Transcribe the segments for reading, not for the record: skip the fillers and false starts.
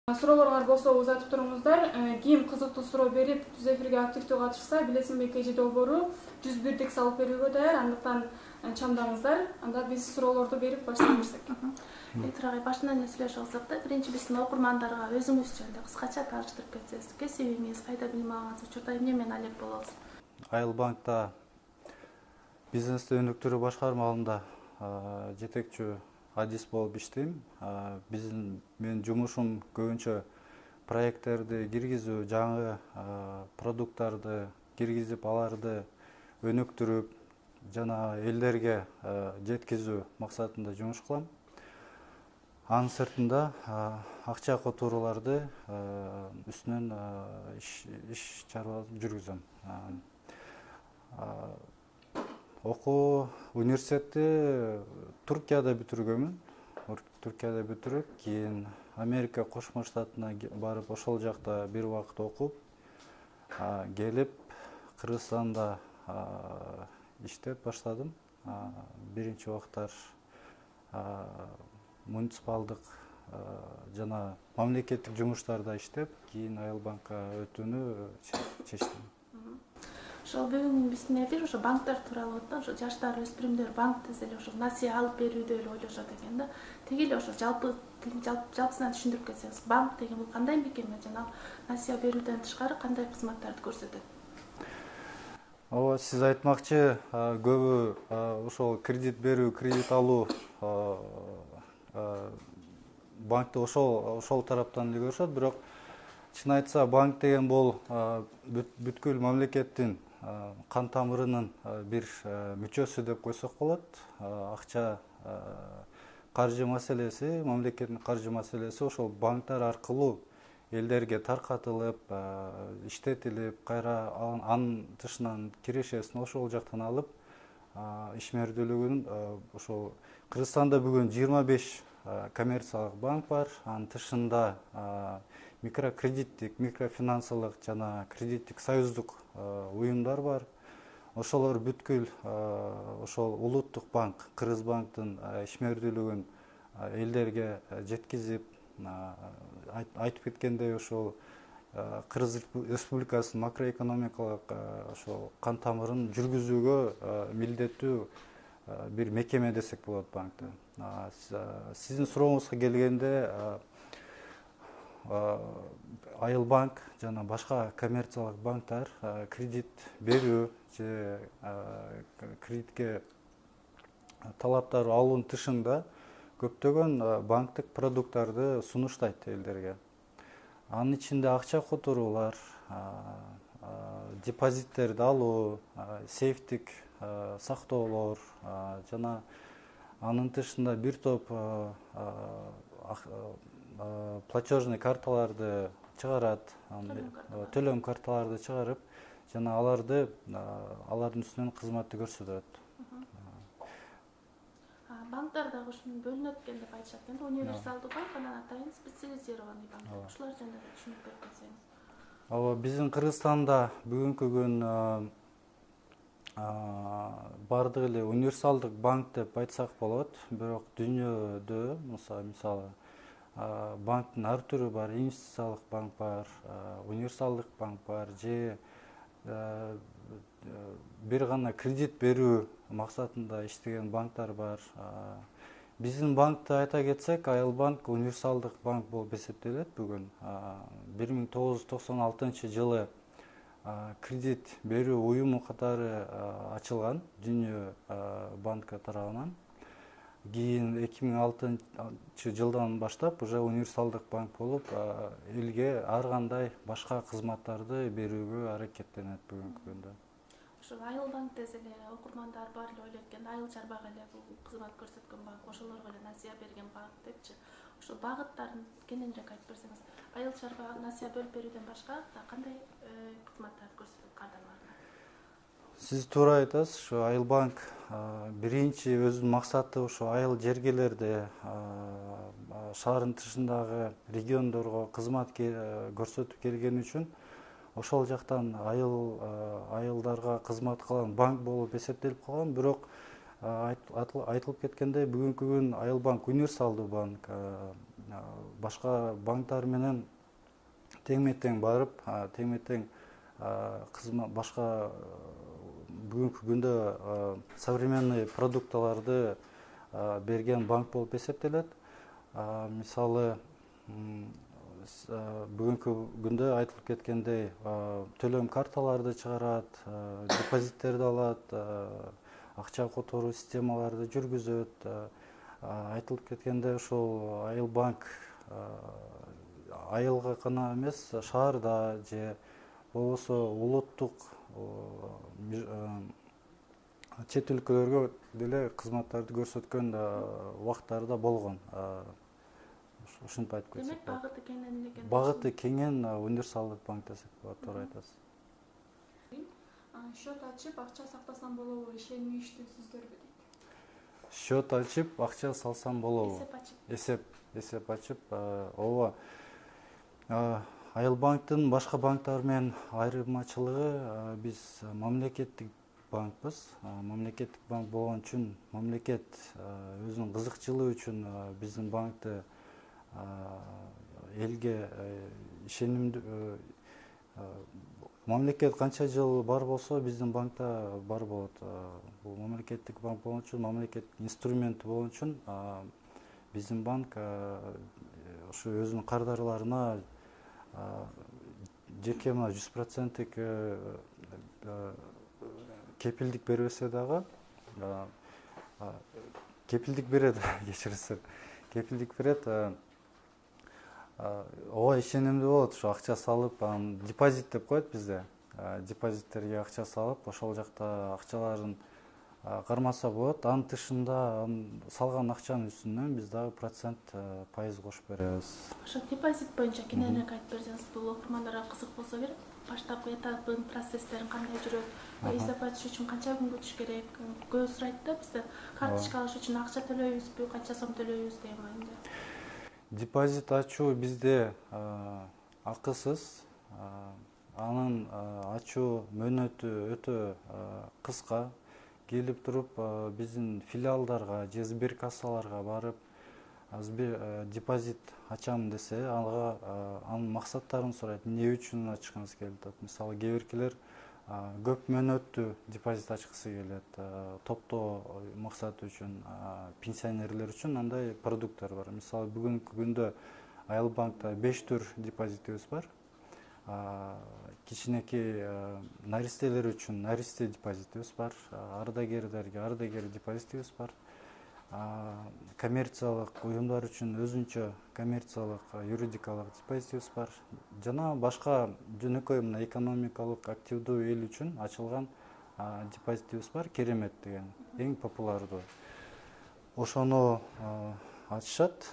Суроолор болсо узатып туруңуздар. Ким кызыктуу суроо берип, түз эфирге активдүү катышса, билесиңби КЖ долбоору 101 салып берүүгө даяр. Андыктан чамдаңыздар. Анда биз суроолорду берип баштай берсек. Виктор агай, башынан эле сүйлөшүп алсак да, биринчи биздин окурмандарга өзүңүз жөнүндө кыскача тааныштырып кетсеңиз, кесибиңиз, кайда билим алганыңыз, учурда эмне менен алек болосуз? Айыл банкта бизнести өнүктүрүү башкармалында жетекчи адис болуп иштейм. Менин жумушум көбүнчө проекттерди киргизүү, жаңы продукттарды киргизип, аларды өнүктүрүп, жана элдерге жеткизүү максатында жумуш кылам. Анын сыртында акча которууларды үстүнөн иш чарбаларын жүргүзөм. Окуу университетти Туркияда бүтүргөнмүн. Туркияда бүтүрүп, кийин Америка Кошмо Штатына барып, ошол жакта бир убакыт окуп, келип Кыргызстанда иштеп баштадым. Биринчи убактар муниципалдык жана мамлекеттик жумуштарда иштеп, кийин Айыл банкка өтүүнү чечтим. Ошол бүгүн биздин эфир ошо банктар тууралуу болот да. Ошо жаштар, өспүрүмдөр банк десе эле ошо насыя алып берүүдө эле ойлошот экен да. Теги эле ошо жалпысынан түшүндүрүп кетсеңиз, банк деген бул кандай мекеме жана насыя берүүдөн тышкары кандай кызматтарды көрсөтөт? Ооба, сиз айтмакчы, көбү ошол кредит берүү, кредит алуу банкты ошол тараптан эле көрүшөт. Бирок чын айтса, банк деген бул бүткүл мамлекеттин кан тамырынын бир мүчөсү деп койсок болот. Акча, каржы маселеси, мамлекеттин каржы маселеси ошол банктар аркылуу элдерге таркатылып, иштетилип, кайра анын тышынан кирешесин ошол жактан алып, ишмердүүлүгүн ошол Кыргызстанда бүгүн 25 коммерциялык банк бар. Анын тышында микрокредиттик, микрофинансылык жана кредиттик союздук уюмдар бар. Ошолор бүткүл ошол улуттук банк, Кыргызбанктын ишмердүүлүгүн элдерге жеткизип, айтып кеткендей, ошол Кыргыз Республикасынын макроэкономикалык ошол кан тамырын жүргүзүүгө милдеттүү бир мекеме десек болот банкты. Сиздин сурооңузга келгенде, Айыл банк жана башка коммерциялык банктар кредит берүү же кредитке талаптар алуунун тышында көптөгөн банктык продукттарды сунуштайт элдерге. Анын ичинде акча которуулар, депозиттерди алуу, сейфтик сактоолор жана анын тышында бир топ платежный карталарды чыгарат, төлөм карталарды чыгарып, жана алардын үстүнөн кызматты көрсөтөт. Банктар дагы ушуну бөлүнөт экен деп айтышат экен. Универсалдуу банк, анан атайын специализированный банк. Ушулар жөнүндө түшүнүп берип кетсеңиз. Ооба, биздин Кыргызстанда бүгүнкү күн бардык эле универсалдык банк деп айтсак болот. Бирок дүйнөдө мисалы банктын ар түрү бар. Инвестициялык банк бар, универсалдык банк бар, же бир гана кредит берүү максатында иштеген банктар бар. Биздин банкты айта кетсек, Айыл банк универсалдык банк болуп эсептелет бүгүн. 1996 жылы кредит берүү уюму катары ачылган Дүйнө банкы тарабынан. Кийин 2006 жылдан баштап уже универсалдык банк болуп, элге ар кандай башка кызматтарды берүүгө аракеттенет бүгүнкү күндө. Ошол Айыл банк десе эле окурмандар бар эле ойлойт экен, айыл чарбага эле бул кызмат көрсөткөн банк, ошолорго эле насыя берген банк депчи. Ошол багыттарын кененирээк айтып берсеңиз, айыл чарбага насыя бөлүп берүүдөн башка кандай кызматтарды көрсөтөт кардарларына? Сиз туура айтасыз. Ошо Айыл банк биринчи өзүнүн максаты ошо айыл жергелерде, шаардын тышындагы региондорго кызмат көрсөтүп келгени үчүн ошол жактан айылдарга кызмат кылган банк болуп эсептелип калган. Бирок айтылып кеткендей, бүгүнкү күн Айыл банк универсалдуу банк. башка банктар менен тең барып, тең кызмат башка бүгүнкү күндө современный продукталарды берген банк болуп эсептелет. Мисалы бүгүнкү күндө айтылып кеткендей төлөм карталарды чыгарат, депозиттерди алат, акча которуу системаларды жүргүзөт. Айтылып кеткендей ошол Айыл банк айылга гана эмес, шаарда же болбосо улуттук чет өлкөлөргө деле кызматтарды көрсөткөн убакыттары да болгон. Ушинтип айтып кетсек. Демек багыты кеңен экен. Багыты кеңен универсалдык банк десек болот, туура айтасыз. Счет ачып, акча сактасам болобу, ишеничтүүсүздөр дейт. Счет ачып, акча салсам болобу? Эсеп ачып, ооба. Айыл банктын башка банктар менен айырмачылыгы, биз мамлекеттик банкпыз. Мамлекеттик банк болгон үчүн мамлекет өзүнүн кызыкчылыгы үчүн биздин банкты элге ишенимдүү, мамлекет канча жыл бар болсо биздин банкта бар болот. Бул мамлекеттик банк болгон үчүн, мамлекет инструменти болгон үчүн биздин банк ушу өзүнүн кардарларына жеке 100%-тик кепилдик бербесе дагы, кепилдик берет, кечирисиз, кепилдик берет. Ооба ишенимдүү болот, ушу акча салып, депозит деп коет бизде. Депозиттерге акча салып, ошол жакта акчаларын кармаса болот. Анын тышында салган акчанын үстүнөн биз дагы процент пайыз кошуп беребиз. Ошо депозит боюнча кененирээк айтып берсеңиз, бул окурмандарга кызык болсо керек. Баштапкы этабын, процесстерин кандай жүрөт, эсеп ачыш үчүн канча күн күтүш керек? Көп сурайт да бизде. Карточка алыш үчүн акча төлөйбүзбү, канча сом төлөйбүз деген маанидә. Депозит ачуу бизде акысыз. Анын ачуу мөөнөтү өтө кыска. Келип туруп биздин филиалдарга же сберкассаларга барып, депозит ачам десе, ага анын максаттарын сурайт, эмне үчүн ачкыңыз келип атат. Мисалы, кээ биркилер көп мөөнөттүү депозит ачкысы келет, топтоо максаты үчүн, пенсионерлер үчүн андай продукттар бар. Мисалы, бүгүнкү күндө Айыл банкта 5 түр депозитибиз бар. Кичинекей наристелер үчүн наристе депозитибиз бар, ардагерлерге ардагер депозитибиз бар. Коммерциялык уюмдар үчүн өзүнчө коммерциялык юридикалык депозитибиз бар. Жана башка жөнөкөй мына экономикалык активдүү эл үчүн ачылган депозитибиз бар, Керемет деген, эң популярдуу. Ошону ачышат.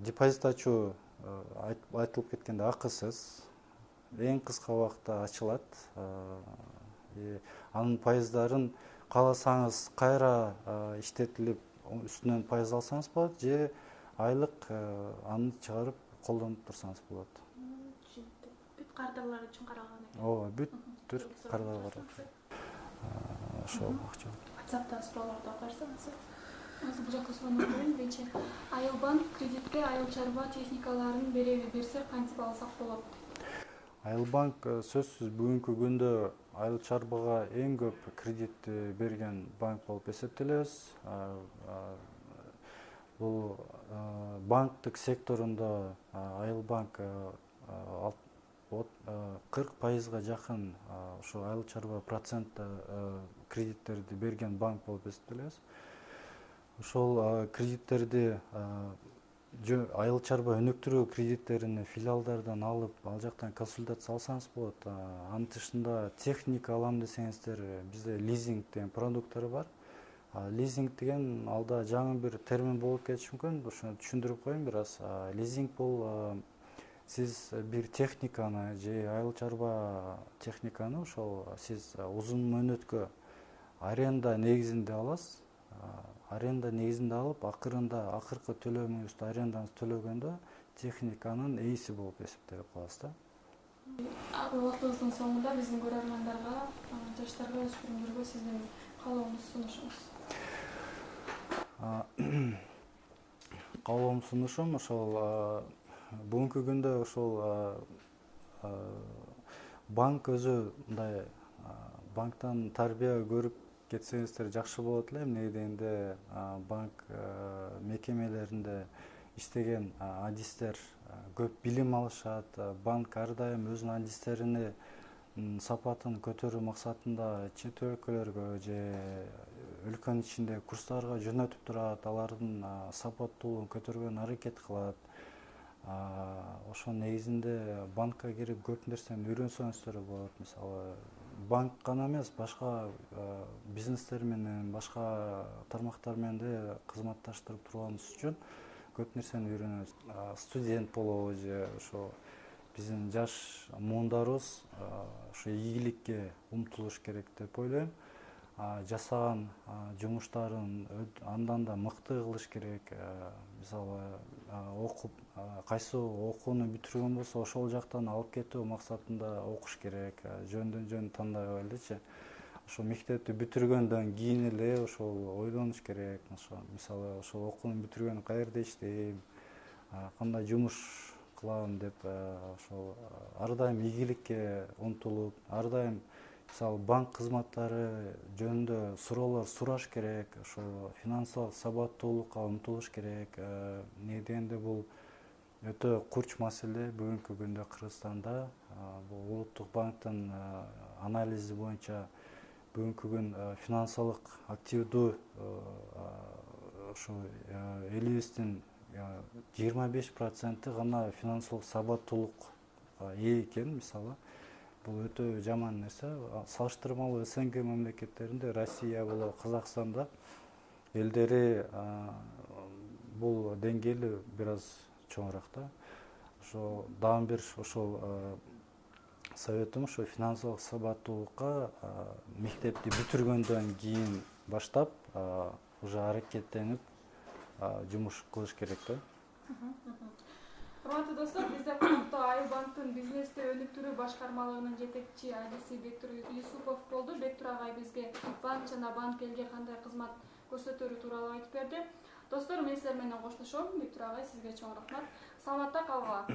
Депозит ачуу айтылып кеткенде акысыз, эң кыска убакытта ачылат. Анын пайыздарын кааласаңыз кайра иштетилип, үстүнөн пайыз алсаңыз болот, же айлык аны чыгарып колдонуп турсаңыз болот. Бүт кардарлар үчүн каралган экен. Ооба, бүт түр кардарлар. Ошол акча. WhatsApp'та суроолорду окуп берсеңиз. Азыр бул жакка суроону коеюн бенче. Айыл банк кредитке айыл чарба техникаларын береби, берсе кантип алсак болот? Айыл банк сөзсүз бүгүнкү күндө айыл чарбага эң көп кредитти берген банк болуп эсептелебиз. Бул банктык секторунда Айыл банк 40%-га жакын ошо айыл чарба процентте кредиттерди берген банк болуп эсептелебиз. Ошол кредиттерди айыл чарба өнүктүрүү кредиттерин филиалдардан алып, ал жактан консультация алсаңыз болот. Анын тышында техника алам десеңиздер, бизде лизинг деген продукттар бар. Лизинг деген алда жаңы бир термин болуп кетиши мүмкүн. Ошону түшүндүрүп коеюн бир аз. Лизинг бул сиз бир техниканы же айыл чарба техниканы ошол сиз узун мөөнөткө аренда негизинде аласыз. Аренда негизинде алып, акыркы төлөмүңүздү арендаңызды төлөгөндө техниканын ээси болуп эсептелип каласыз да. Убактыбыздын соңунда биздин көрөрмандарга, жаштарга, өспүрүмдөргө сиздин каалооңуз, сунушуңуз. каалоом сунушум ошол бүгүнкү күндө ошол банк өзү мындай банктан тарбия көрүп кетсеңиздер жакшы болот эле. Эмне дегенде банк мекемелеринде иштеген адистер көп билим алышат. Банк ар дайым өзүнүн адистерини сапатын көтөрүү максатында чет өлкөлөргө же өлкөнүн ичинде курстарга жөнөтүп турат, алардын сапаттуулугун көтөргөнгө аракет кылат. Ошонун негизинде банкка кирип көп нерсени үйрөнсөңүздөр болот. Мисалы банк гана эмес, башка бизнестер менен, башка тармактар менен да кызматташтырып турганыбыз үчүн көп нерсени үйрөнөбүз. Студент болобу же ошо биздин жаш муундарыбыз ошо ийгиликке умтулуш керек деп ойлойм. Жасаган жумуштарын андан да мыкты кылыш керек. Мисалы окуп, кайсы окууну бүтүргөн болсо ошол жактан алып кетүү максатында окуш керек. Жөндөн жөн тандай элечи. Ошо мектепти бүтүргөндөн кийин эле ошол ойлонуш керек. Мисалы ошол окууну бүтүргөн каерде иштейм, кандай жумуш кылам деп ошол ар дайым ийгиликке умтулуп, ар дайым мисалы банк кызматтары жөнүндө суроолор сураш керек. Ошол финансылык сабаттуулукка умтулуш керек. Эмне дегенде бул өтө курч маселе бүгүнкү күндө Кыргызстанда. Бул улуттук банктын анализи боюнча бүгүнкү күн финансылык активдүү ошо элибиздин 25% гана финансылык сабаттуулукка ээ экен. Мисалы бул өтө жаман нерсе. Салыштырмалуу СНГ мамлекеттеринде, Россия болобу, Казакстанда элдери бул деңгээли бир аз чоңураак да. Ошо дагы бир ошол советим ошо финансылык сабаттуулукка мектепти бүтүргөндөн кийин баштап уже аракеттенип жумуш кылыш керек да. Урматтуу достор, бизде конокто Айыл банктын бизнести өнүктүрүү башкармалыгынын жетекчи адиси Бектур Юсупов болду. Бектур агай бизге банк жана банк элге кандай кызмат көрсөтөрү тууралуу айтып берди. Достор, мен силер менен коштошом. Бектур агай, сизге чоң рахмат. Саламатта калгыла.